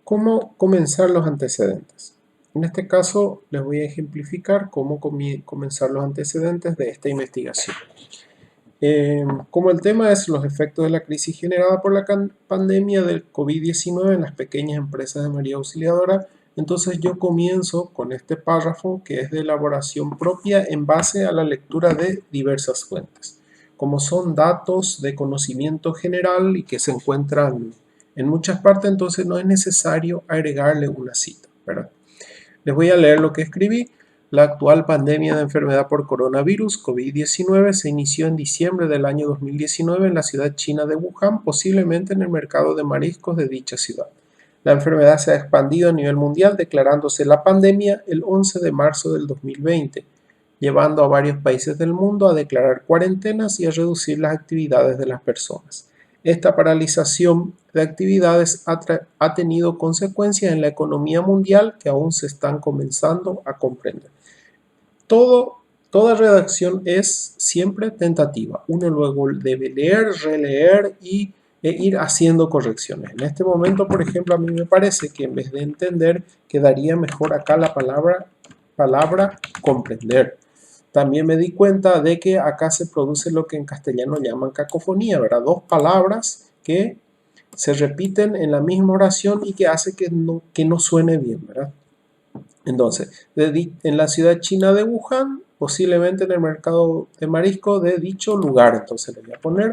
¿Cómo comenzar los antecedentes? En este caso les voy a ejemplificar cómo comenzar los antecedentes de esta investigación. Como el tema es los efectos de la crisis generada por la pandemia del COVID-19 en las pequeñas empresas de María Auxiliadora, entonces yo comienzo con este párrafo que es de elaboración propia en base a la lectura de diversas fuentes. Como son datos de conocimiento general y que se encuentran en muchas partes, entonces no es necesario agregarle una cita, ¿verdad? Les voy a leer lo que escribí. La actual pandemia de enfermedad por coronavirus COVID-19 se inició en diciembre del año 2019 en la ciudad china de Wuhan, posiblemente en el mercado de mariscos de dicha ciudad. La enfermedad se ha expandido a nivel mundial, declarándose la pandemia el 11 de marzo del 2020, llevando a varios países del mundo a declarar cuarentenas y a reducir las actividades de las personas. Esta paralización de actividades ha tenido consecuencias en la economía mundial que aún se están comenzando a comprender. Toda redacción es siempre tentativa. Uno luego debe leer, releer e ir haciendo correcciones. En este momento, por ejemplo, a mí me parece que en vez de entender, quedaría mejor acá la palabra comprender. También me di cuenta de que acá se produce lo que en castellano llaman cacofonía, ¿verdad? Dos palabras que se repiten en la misma oración y que hace que no suene bien, ¿verdad? Entonces, en la ciudad china de Wuhan, posiblemente en el mercado de marisco de dicho lugar. Entonces le voy a poner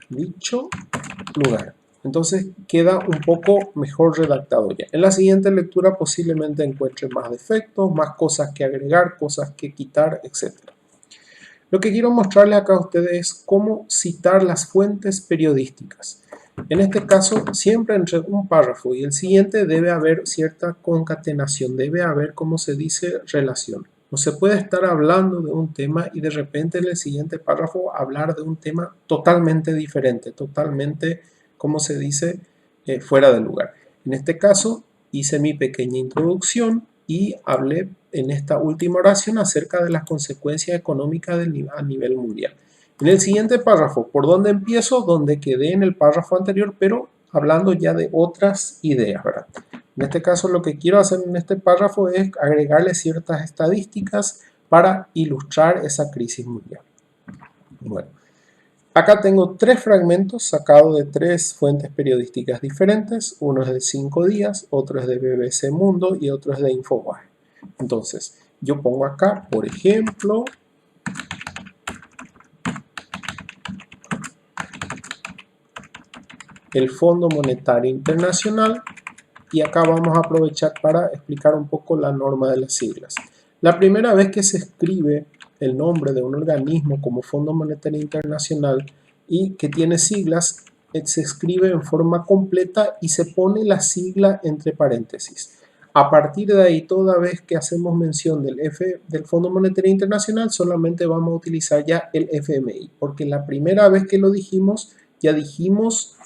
dicho lugar. Entonces queda un poco mejor redactado ya. En la siguiente lectura posiblemente encuentre más defectos, más cosas que agregar, cosas que quitar, etc. Lo que quiero mostrarles acá a ustedes es cómo citar las fuentes periodísticas. En este caso, siempre entre un párrafo y el siguiente debe haber cierta concatenación, debe haber, como se dice, relación. No se puede estar hablando de un tema y de repente en el siguiente párrafo hablar de un tema totalmente diferente, totalmente, como se dice, fuera de lugar. En este caso, hice mi pequeña introducción y hablé en esta última oración acerca de las consecuencias económicas a nivel mundial. En el siguiente párrafo, ¿por dónde empiezo? Donde quedé en el párrafo anterior, pero hablando ya de otras ideas, ¿verdad? En este caso, lo que quiero hacer en este párrafo es agregarle ciertas estadísticas para ilustrar esa crisis mundial. Bueno, acá tengo tres fragmentos sacados de tres fuentes periodísticas diferentes. Uno es de 5 días, otro es de BBC Mundo y otro es de Infobae. Entonces, yo pongo acá, por ejemplo, el Fondo Monetario Internacional, y acá vamos a aprovechar para explicar un poco la norma de las siglas. La primera vez que se escribe el nombre de un organismo como Fondo Monetario Internacional y que tiene siglas, se escribe en forma completa y se pone la sigla entre paréntesis. A partir de ahí, toda vez que hacemos mención del Fondo Monetario Internacional, solamente vamos a utilizar ya el FMI, porque la primera vez que lo dijimos, ya dijimos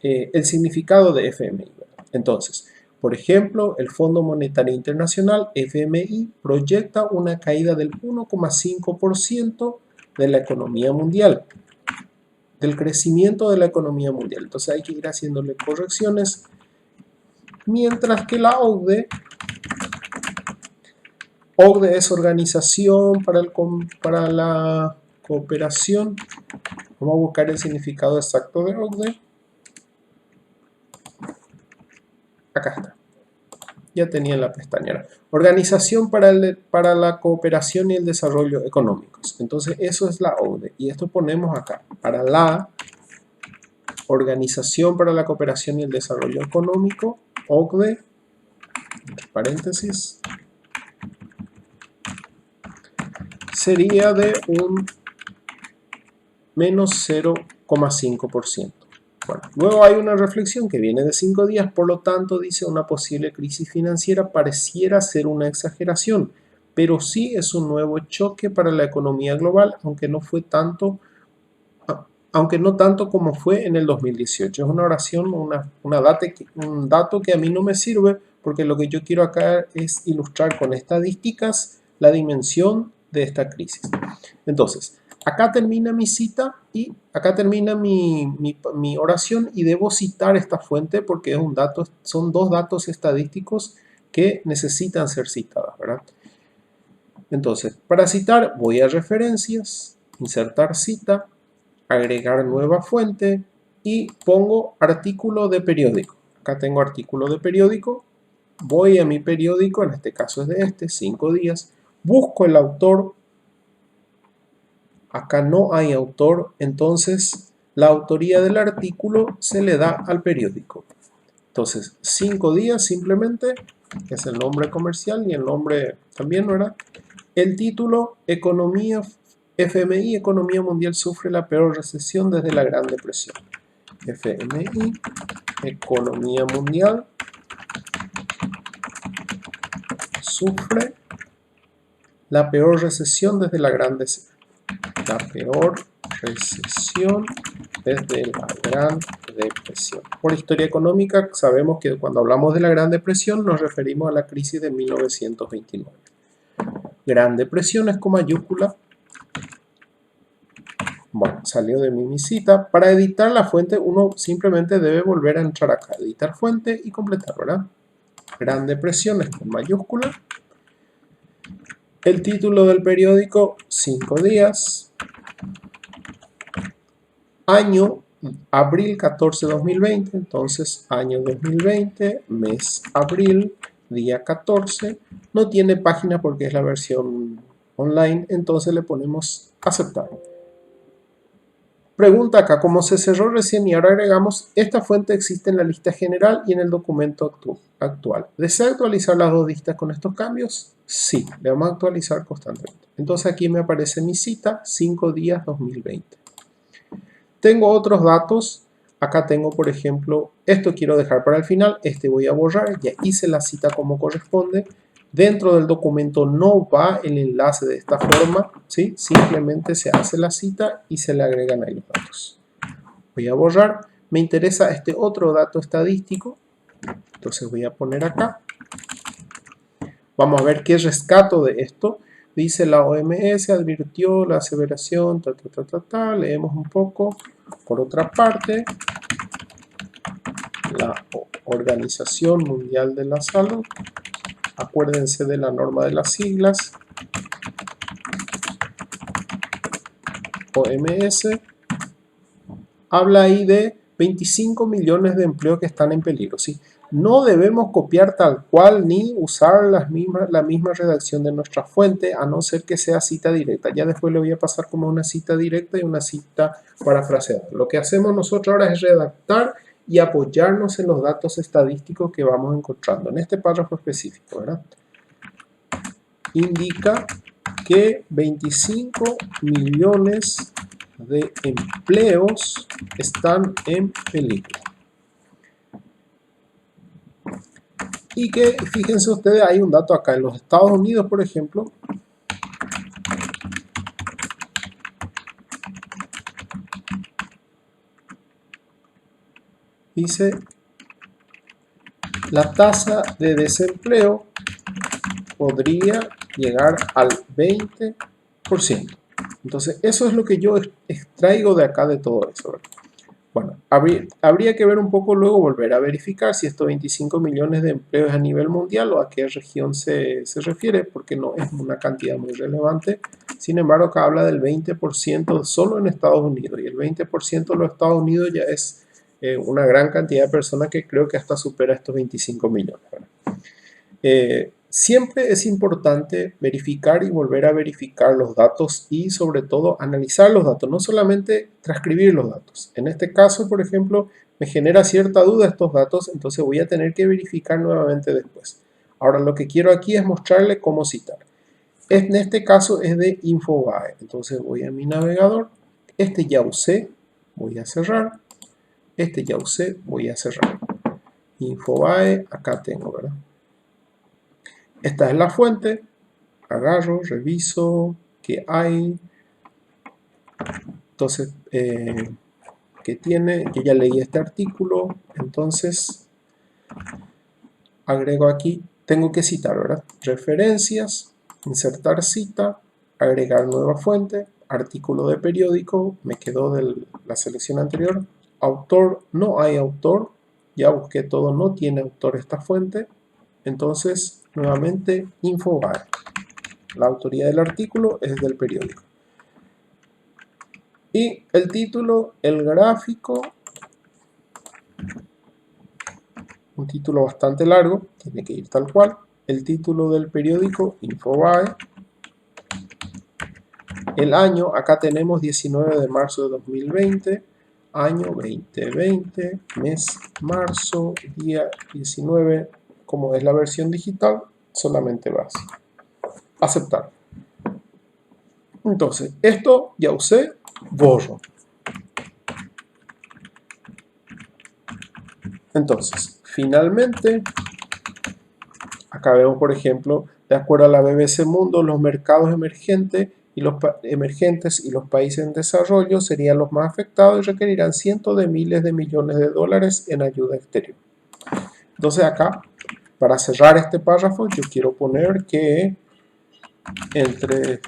el significado de FMI. Entonces, por ejemplo, el Fondo Monetario Internacional, FMI, proyecta una caída del 1,5% de la economía mundial, del crecimiento de la economía mundial. Entonces hay que ir haciéndole correcciones, mientras que la OCDE es Organización para la Cooperación. Vamos a buscar el significado exacto de OCDE. Acá está. Ya tenía en la pestaña. Organización para la Cooperación y el Desarrollo Económicos. Entonces eso es la OCDE. Y esto ponemos acá. Para la Organización para la Cooperación y el Desarrollo Económico, OCDE, entre paréntesis, sería de un menos 0,5%. Bueno, luego hay una reflexión que viene de 5 días, por lo tanto dice una posible crisis financiera pareciera ser una exageración, pero sí es un nuevo choque para la economía global, aunque no tanto como fue en el 2018. Es una oración, un dato que a mí no me sirve, porque lo que yo quiero acá es ilustrar con estadísticas la dimensión de esta crisis. Entonces, Acá termina mi cita y acá termina mi oración y debo citar esta fuente porque es un dato, son dos datos estadísticos que necesitan ser citadas, ¿verdad? Entonces, para citar voy a referencias, insertar cita, agregar nueva fuente y pongo artículo de periódico. Acá tengo artículo de periódico, voy a mi periódico, en este caso es de 5 días, busco el autor. Acá no hay autor, entonces la autoría del artículo se le da al periódico. Entonces, 5 días simplemente, que es el nombre comercial y el nombre también, ¿verdad? El título, Economía, FMI, Economía Mundial sufre la peor recesión desde la Gran Depresión. FMI, Economía Mundial sufre la peor recesión desde la Gran Depresión. La peor recesión desde la Gran Depresión. Por historia económica sabemos que cuando hablamos de la Gran Depresión nos referimos a la crisis de 1929. Gran Depresión es con mayúscula. Bueno, salió de mi cita. Para editar la fuente uno simplemente debe volver a entrar acá, editar fuente y completar, ¿verdad? Gran Depresión es con mayúscula. El título del periódico, 5 días. Año, abril 14, 2020, entonces año 2020, mes abril, día 14. No tiene página porque es la versión online, entonces le ponemos aceptar. Pregunta acá, como se cerró recién y ahora agregamos, esta fuente existe en la lista general y en el documento actual. ¿Desea actualizar las dos listas con estos cambios? Sí, le vamos a actualizar constantemente. Entonces aquí me aparece mi cita, 5 días 2020. Tengo otros datos, acá tengo por ejemplo, esto quiero dejar para el final, este voy a borrar, ya hice la cita como corresponde. Dentro del documento no va el enlace de esta forma, ¿sí? Simplemente se hace la cita y se le agregan ahí los datos. Voy a borrar, me interesa este otro dato estadístico, entonces voy a poner acá. Vamos a ver qué rescato de esto. Dice la OMS advirtió la aseveración, leemos un poco. Por otra parte, la Organización Mundial de la Salud, acuérdense de la norma de las siglas, OMS, habla ahí de 25 millones de empleos que están en peligro, ¿sí? No debemos copiar tal cual ni usar la misma redacción de nuestra fuente, a no ser que sea cita directa. Ya después le voy a pasar como una cita directa y una cita parafraseada. Lo que hacemos nosotros ahora es redactar y apoyarnos en los datos estadísticos que vamos encontrando. En este párrafo específico, ¿verdad? Indica que 25 millones de empleos están en peligro. Y que, fíjense ustedes, hay un dato acá. En los Estados Unidos, por ejemplo, dice la tasa de desempleo podría llegar al 20%. Entonces, eso es lo que yo extraigo de acá de todo eso, ¿verdad? Bueno, habría que ver un poco luego, volver a verificar si estos 25 millones de empleos es a nivel mundial o a qué región se refiere, porque no es una cantidad muy relevante. Sin embargo, acá habla del 20% solo en Estados Unidos, y el 20% de los Estados Unidos ya es una gran cantidad de personas que creo que hasta supera estos 25 millones. Siempre es importante verificar y volver a verificar los datos y sobre todo analizar los datos, no solamente transcribir los datos. En este caso, por ejemplo, me genera cierta duda estos datos, entonces voy a tener que verificar nuevamente después. Ahora lo que quiero aquí es mostrarle cómo citar. En este caso es de Infobae, entonces voy a mi navegador, este ya usé, voy a cerrar, este ya usé, voy a cerrar. Infobae, acá tengo, ¿verdad? Esta es la fuente, agarro, reviso qué hay. Entonces, ¿qué tiene? Yo ya leí este artículo, entonces agrego aquí, tengo que citar, ¿verdad? Referencias, insertar cita, agregar nueva fuente, artículo de periódico, me quedó de la selección anterior. Autor, no hay autor, ya busqué todo, no tiene autor esta fuente. Entonces, nuevamente, Infobae. La autoría del artículo es del periódico. Y el título, el gráfico, un título bastante largo, tiene que ir tal cual. El título del periódico, Infobae. El año, acá tenemos 19 de marzo de 2020, año 2020, mes marzo, día 19, como es la versión digital, solamente vas a aceptar. Entonces, esto ya usé, borro. Entonces, finalmente, acá vemos, por ejemplo, de acuerdo a la BBC Mundo, los mercados emergentes y los países en desarrollo serían los más afectados y requerirán cientos de miles de millones de dólares en ayuda exterior. Entonces acá, para cerrar este párrafo, yo quiero poner que entre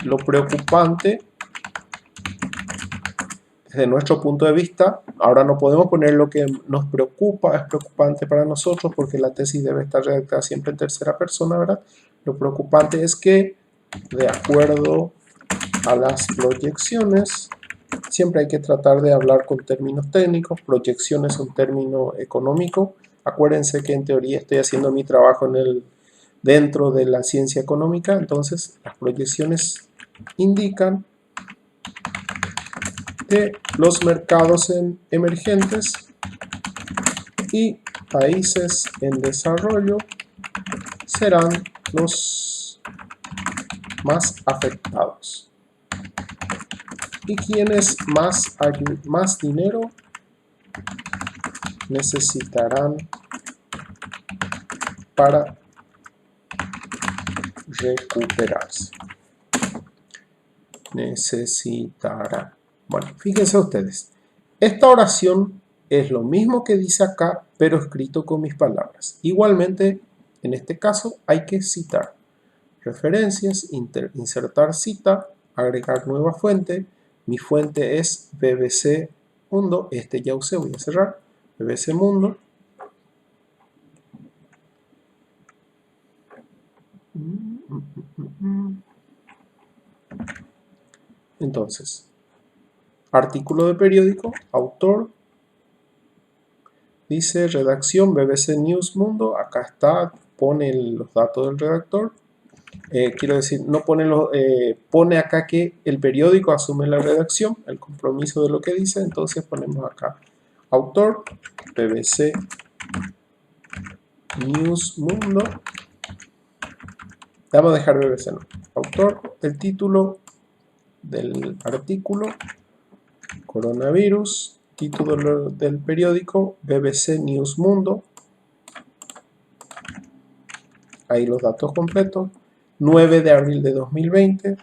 lo preocupante, desde nuestro punto de vista, ahora no podemos poner lo que nos preocupa, es preocupante para nosotros, porque la tesis debe estar redactada siempre en tercera persona, ¿verdad? Lo preocupante es que, de acuerdo a las proyecciones, siempre hay que tratar de hablar con términos técnicos. Proyección es un término económico. Acuérdense que en teoría estoy haciendo mi trabajo dentro de la ciencia económica. Entonces, las proyecciones indican que los mercados emergentes y países en desarrollo serán los más afectados. Y quienes más dinero necesitarán para recuperarse. Necesitarán. Bueno, fíjense ustedes. Esta oración es lo mismo que dice acá, pero escrito con mis palabras. Igualmente, en este caso, hay que citar. Referencias, insertar cita, agregar nueva fuente. Mi fuente es BBC Mundo. Este ya usé, voy a cerrar. BBC Mundo. Entonces, artículo de periódico, autor, dice redacción BBC News Mundo. Acá está, pone los datos del redactor. Quiero decir, no pone, pone acá que el periódico asume la redacción, el compromiso de lo que dice. Entonces ponemos acá autor, BBC News Mundo. Vamos a dejar BBC, no. Autor, el título del artículo, coronavirus, título del periódico, BBC News Mundo. Ahí los datos completos. 9 de abril de 2020,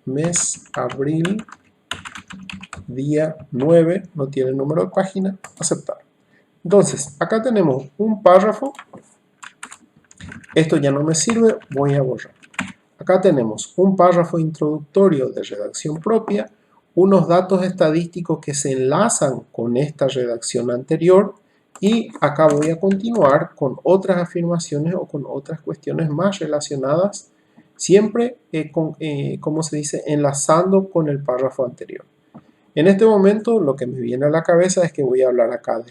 mes abril, día 9, no tiene número de página, aceptar. Entonces, acá tenemos un párrafo. Esto ya no me sirve, voy a borrar. Acá tenemos un párrafo introductorio de redacción propia, unos datos estadísticos que se enlazan con esta redacción anterior, y acá voy a continuar con otras afirmaciones o con otras cuestiones más relacionadas, siempre, como se dice, enlazando con el párrafo anterior. En este momento lo que me viene a la cabeza es que voy a hablar acá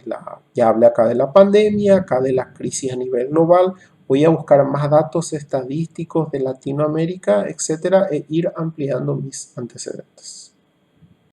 ya hablé acá de la pandemia, acá de la crisis a nivel global. Voy a buscar más datos estadísticos de Latinoamérica, etcétera, e ir ampliando mis antecedentes.